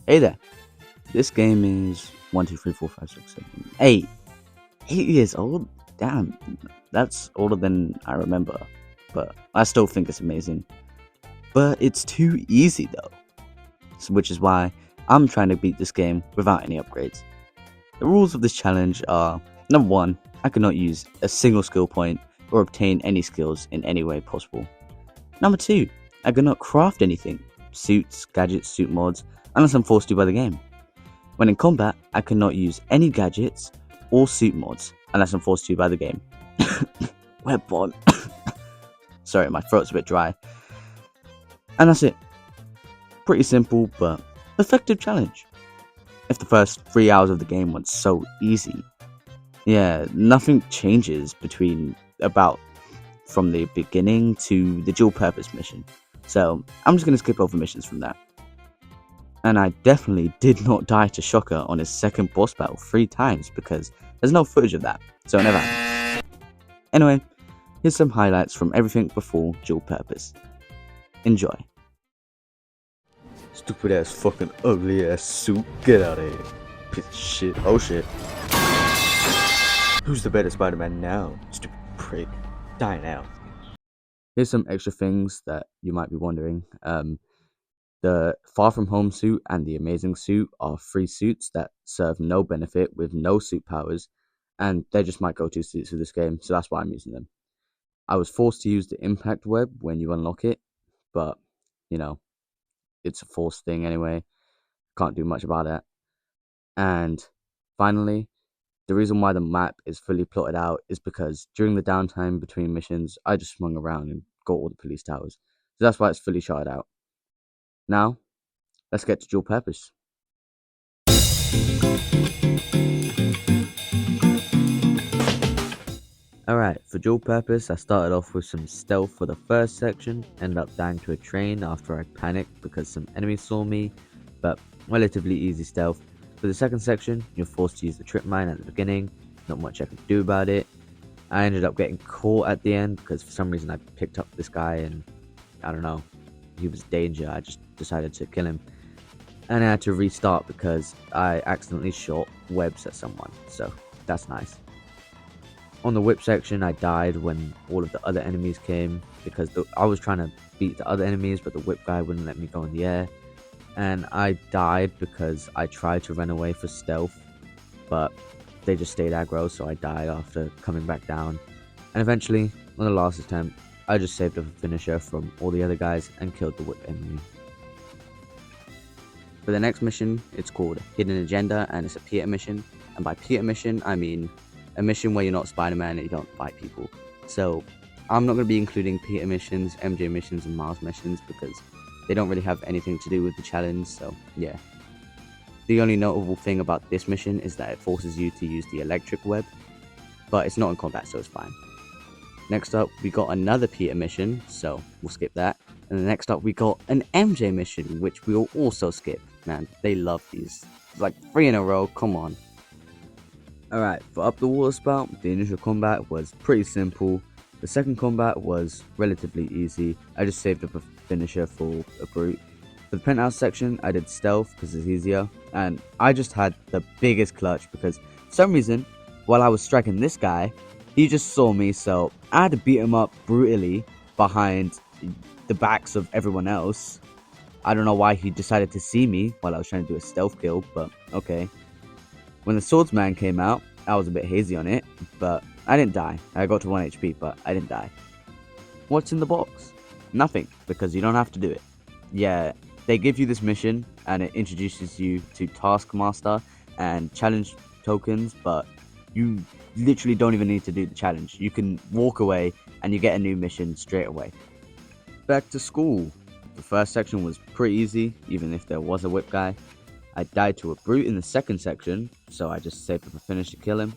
Hey there. This game is 1, 2, 3, 4, 5, 6, 7, 8. 8 years old? Damn, that's older than I remember. But I still think it's amazing. But it's too easy though. Which is why I'm trying to beat this game without any upgrades. The rules of this challenge are: number 1, I cannot use a single skill point or obtain any skills in any way possible. Number 2, I cannot craft anything, suits, gadgets, suit mods, unless I'm forced to by the game. When in combat, I cannot use any gadgets or suit mods unless I'm forced to by the game. Web bomb. Sorry, my throat's a bit dry. And that's it. Pretty simple, but effective challenge. If the first 3 hours of the game went so easy, yeah, nothing changes from the beginning to the dual purpose mission. So I'm just gonna skip over missions from that. And I definitely did not die to Shocker on his second boss battle 3 times because there's no footage of that, so it never happened. Anyway, here's some highlights from everything before dual purpose. Enjoy. Stupid ass fucking ugly ass suit, get out of here. Piece of shit, oh shit. Who's the better Spider-Man now? Stupid prick. Die now. Here's some extra things that you might be wondering. The Far From Home suit and the Amazing suit are free suits that serve no benefit with no suit powers, and they're just my go-to suits for this game, so that's why I'm using them. I was forced to use the Impact Web when you unlock it, but, you know, it's a forced thing anyway. Can't do much about it. And finally, the reason why the map is fully plotted out is because during the downtime between missions, I just swung around and got all the police towers. So that's why it's fully shotted out. Now, let's get to dual purpose. Alright, for dual purpose, I started off with some stealth for the first section, ended up dying to a train after I panicked because some enemies saw me, but relatively easy stealth. For the second section, you're forced to use the trip mine at the beginning, not much I could do about it. I ended up getting caught at the end because for some reason I picked up this guy and, I don't know, he was danger. I just decided to kill him, and I had to restart because I accidentally shot webs at someone, so that's nice. On the whip section, I died when all of the other enemies came because I was trying to beat the other enemies, but the whip guy wouldn't let me go in the air, and I died because I tried to run away for stealth, but they just stayed aggro, so I died after coming back down. And eventually, on the last attempt, I just saved up a finisher from all the other guys and killed the whip enemy. For the next mission, it's called Hidden Agenda, and it's a Peter mission. And by Peter mission, I mean a mission where you're not Spider-Man and you don't fight people. So I'm not going to be including Peter missions, MJ missions, and Miles missions because they don't really have anything to do with the challenge, so yeah. The only notable thing about this mission is that it forces you to use the electric web, but it's not in combat, so it's fine. Next up, we got another Peter mission, so we'll skip that. And then next up, we got an MJ mission, which we'll also skip. Man, they love these. It's like 3 in a row, come on. Alright, for Up the Water Spout, the initial combat was pretty simple. The second combat was relatively easy. I just saved up a finisher for a brute. For the penthouse section, I did stealth because it's easier. And I just had the biggest clutch because for some reason, while I was striking this guy, he just saw me, so I had to beat him up brutally behind the backs of everyone else. I don't know why he decided to see me while I was trying to do a stealth kill, but okay. When the swordsman came out, I was a bit hazy on it, but I didn't die. I got to 1 HP, but I didn't die. What's in the box? Nothing, because you don't have to do it. Yeah, they give you this mission, and it introduces you to Taskmaster and challenge tokens, but you literally don't even need to do the challenge. You can walk away and you get a new mission straight away. Back to school. The first section was pretty easy, even if there was a whip guy. I died to a brute in the second section, so I just saved up a finish to kill him.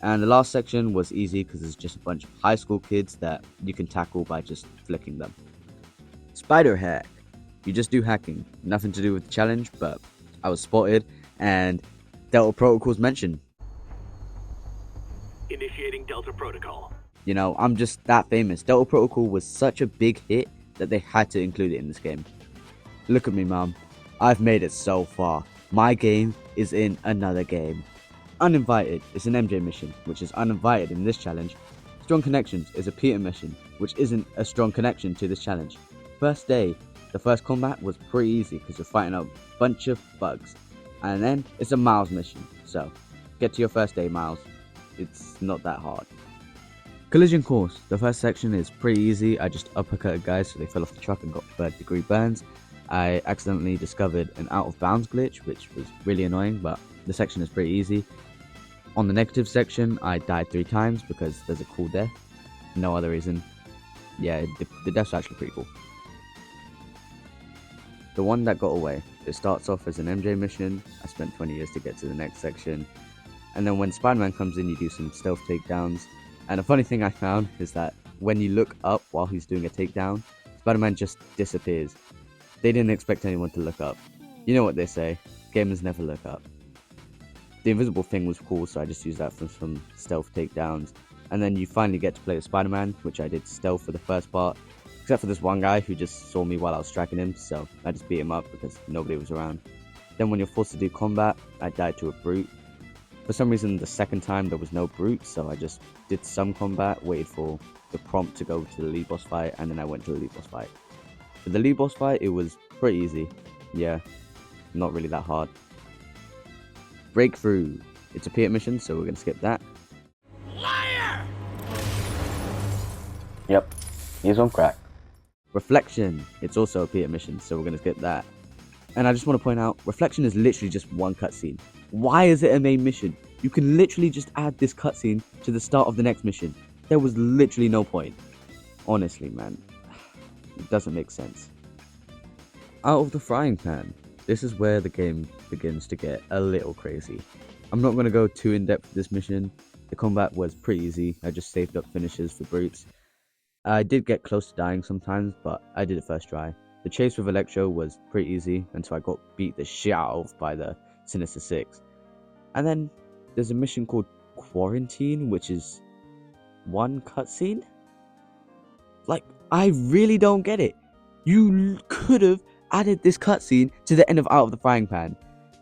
And the last section was easy because it's just a bunch of high school kids that you can tackle by just flicking them. Spider hack. You just do hacking. Nothing to do with the challenge, but I was spotted and Delta Protocol's mentioned. Initiating Delta Protocol. You know, I'm just that famous. Delta Protocol was such a big hit that they had to include it in this game. Look at me, mom. I've made it so far. My game is in another game. Uninvited is an MJ mission, which is uninvited in this challenge. Strong Connections is a Peter mission, which isn't a strong connection to this challenge. First day, the first combat was pretty easy because you're fighting a bunch of bugs. And then it's a Miles mission, so get to your first day, Miles. It's not that hard. Collision Course, the first section is pretty easy. I just uppercutted guys so they fell off the truck and got third-degree burns. I accidentally discovered an out of bounds glitch, which was really annoying, but the section is pretty easy. On the negative section, I died 3 times because there's a cool death. No other reason. Yeah, the death's actually pretty cool. The one that got away. It starts off as an MJ mission. I spent 20 years to get to the next section. And then when Spider-Man comes in, you do some stealth takedowns. And a funny thing I found is that when you look up while he's doing a takedown, Spider-Man just disappears. They didn't expect anyone to look up. You know what they say, gamers never look up. The invisible thing was cool, so I just used that for some stealth takedowns. And then you finally get to play as Spider-Man, which I did stealth for the first part. Except for this one guy who just saw me while I was striking him, so I just beat him up because nobody was around. Then when you're forced to do combat, I died to a brute. For some reason the second time there was no brute, so I just did some combat, waited for the prompt to go to the lead boss fight, and then I went to the lead boss fight. For the lead boss fight, it was pretty easy. Yeah, not really that hard. Breakthrough. It's a Peter mission, so we're going to skip that. Liar! Yep, he's on crack. Reflection. It's also a Peter mission, so we're going to skip that. And I just want to point out, Reflection is literally just one cutscene. Why is it a main mission? You can literally just add this cutscene to the start of the next mission. There was literally no point. Honestly, man. It doesn't make sense. Out of the frying pan. This is where the game begins to get a little crazy. I'm not going to go too in depth with this mission. The combat was pretty easy. I just saved up finishes for brutes. I did get close to dying sometimes, but I did it first try. The chase with Electro was pretty easy until I got beat the shit out of by the Sinister Six. And then there's a mission called Quarantine, which is one cutscene? Like, I really don't get it. You could have added this cutscene to the end of Out of the Frying Pan.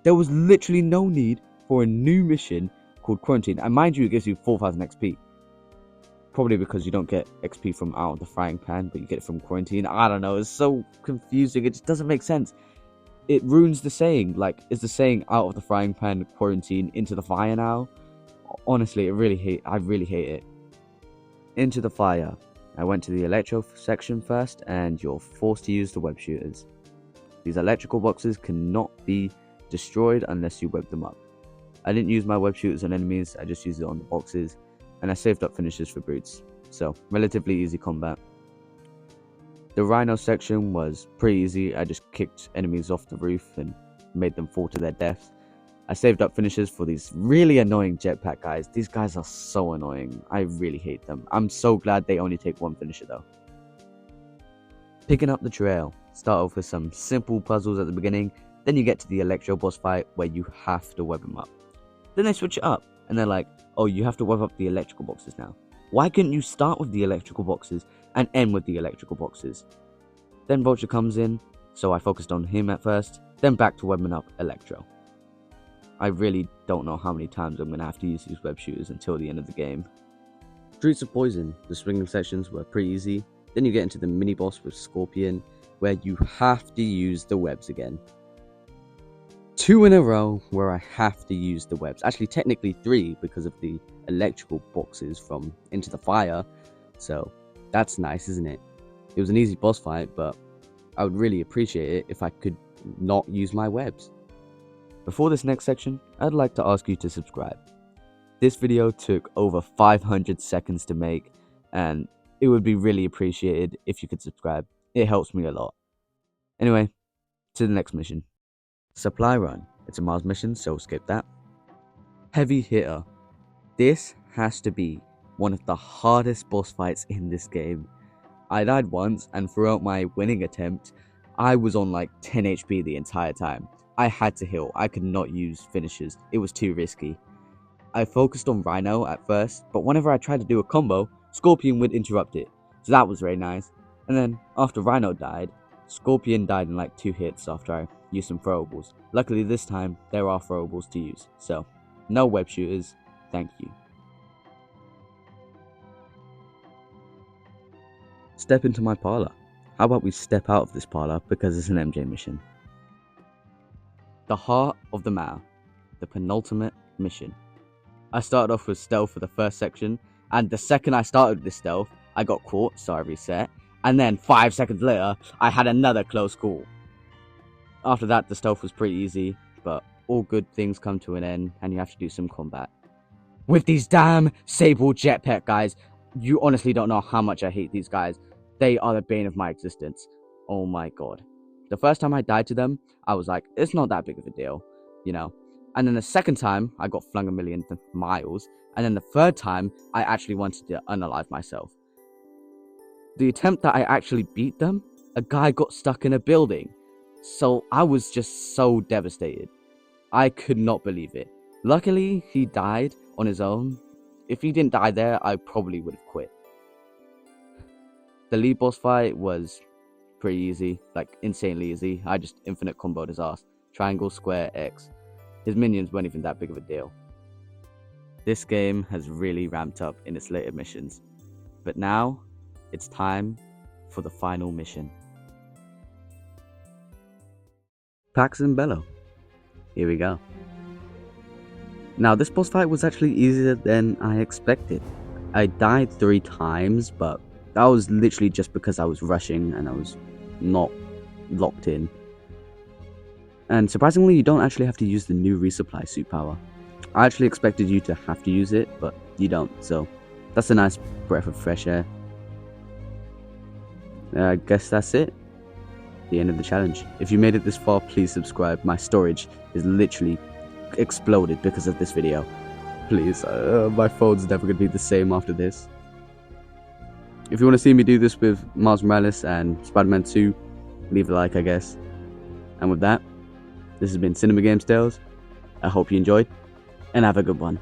There was literally no need for a new mission called Quarantine. And mind you, it gives you 4,000 XP. Probably because you don't get XP from Out of the Frying Pan, but you get it from Quarantine. I don't know, it's so confusing, it just doesn't make sense. It ruins the saying. Like, is the saying Out of the Frying Pan, Quarantine, into the fire now? Honestly, I really hate it. Into the fire. I went to the electro section first, and you're forced to use the web shooters. These electrical boxes cannot be destroyed unless you web them up. I didn't use my web shooters on enemies, I just used it on the boxes, and I saved up finishes for brutes, so relatively easy combat. The Rhino section was pretty easy. I just kicked enemies off the roof and made them fall to their deaths. I saved up finishes for these really annoying jetpack guys. These guys are so annoying. I really hate them. I'm so glad they only take one finisher though. Picking up the trail. Start off with some simple puzzles at the beginning. Then you get to the Electro boss fight where you have to web them up. Then they switch it up and they're like, oh, you have to web up the electrical boxes now. Why couldn't you start with the electrical boxes and end with the electrical boxes? Then Vulture comes in, so I focused on him at first, then back to webbing up Electro. I really don't know how many times I'm going to have to use these web shooters until the end of the game. Streets of Poison. The swinging sections were pretty easy. Then you get into the mini boss with Scorpion, where you have to use the webs again. 2 in a row where I have to use the webs. Actually, technically 3 because of the electrical boxes from Into the Fire. So that's nice, isn't it? It was an easy boss fight, but I would really appreciate it if I could not use my webs. Before this next section, I'd like to ask you to subscribe. This video took over 500 seconds to make, and it would be really appreciated if you could subscribe. It helps me a lot. Anyway, to the next mission. Supply Run. It's a Mars mission, so skip that. Heavy Hitter. This has to be one of the hardest boss fights in this game. I died once, and throughout my winning attempt, I was on like 10 HP the entire time. I had to heal. I could not use finishes. It was too risky. I focused on Rhino at first, but whenever I tried to do a combo, Scorpion would interrupt it. So that was very nice. And then after Rhino died, Scorpion died in like 2 hits after I use some throwables. Luckily this time, there are throwables to use. So, no web shooters, thank you. Step into my parlor. How about we step out of this parlor because it's an MJ mission. The heart of the matter, the penultimate mission. I started off with stealth for the first section, and the second I started this stealth, I got caught, so I reset, and then 5 seconds later, I had another close call. After that, the stealth was pretty easy, but all good things come to an end, and you have to do some combat. With these damn Sable jetpack guys, you honestly don't know how much I hate these guys. They are the bane of my existence. Oh my god. The first time I died to them, I was like, it's not that big of a deal, you know. And then the second time, I got flung a million miles. And then the third time, I actually wanted to unalive myself. The attempt that I actually beat them, a guy got stuck in a building. So I was just so devastated. I could not believe it. Luckily, he died on his own. If he didn't die there, I probably would have quit. The lead boss fight was pretty easy, like insanely easy. I just infinite comboed his ass. Triangle, square, X. His minions weren't even that big of a deal. This game has really ramped up in its later missions. But now, it's time for the final mission. Pax and Bello. Here we go. Now, this boss fight was actually easier than I expected. I died 3 times, but that was literally just because I was rushing and I was not locked in. And surprisingly, you don't actually have to use the new resupply suit power. I actually expected you to have to use it, but you don't, so that's a nice breath of fresh air. I guess that's it. The end of the challenge. If you made it this far, please subscribe. My storage is literally exploded because of this video. Please, my phone's never going to be the same after this. If you want to see me do this with Miles Morales and Spider-Man 2, leave a like, I guess. And with that, this has been Cinema Games Tales. I hope you enjoyed, and have a good one.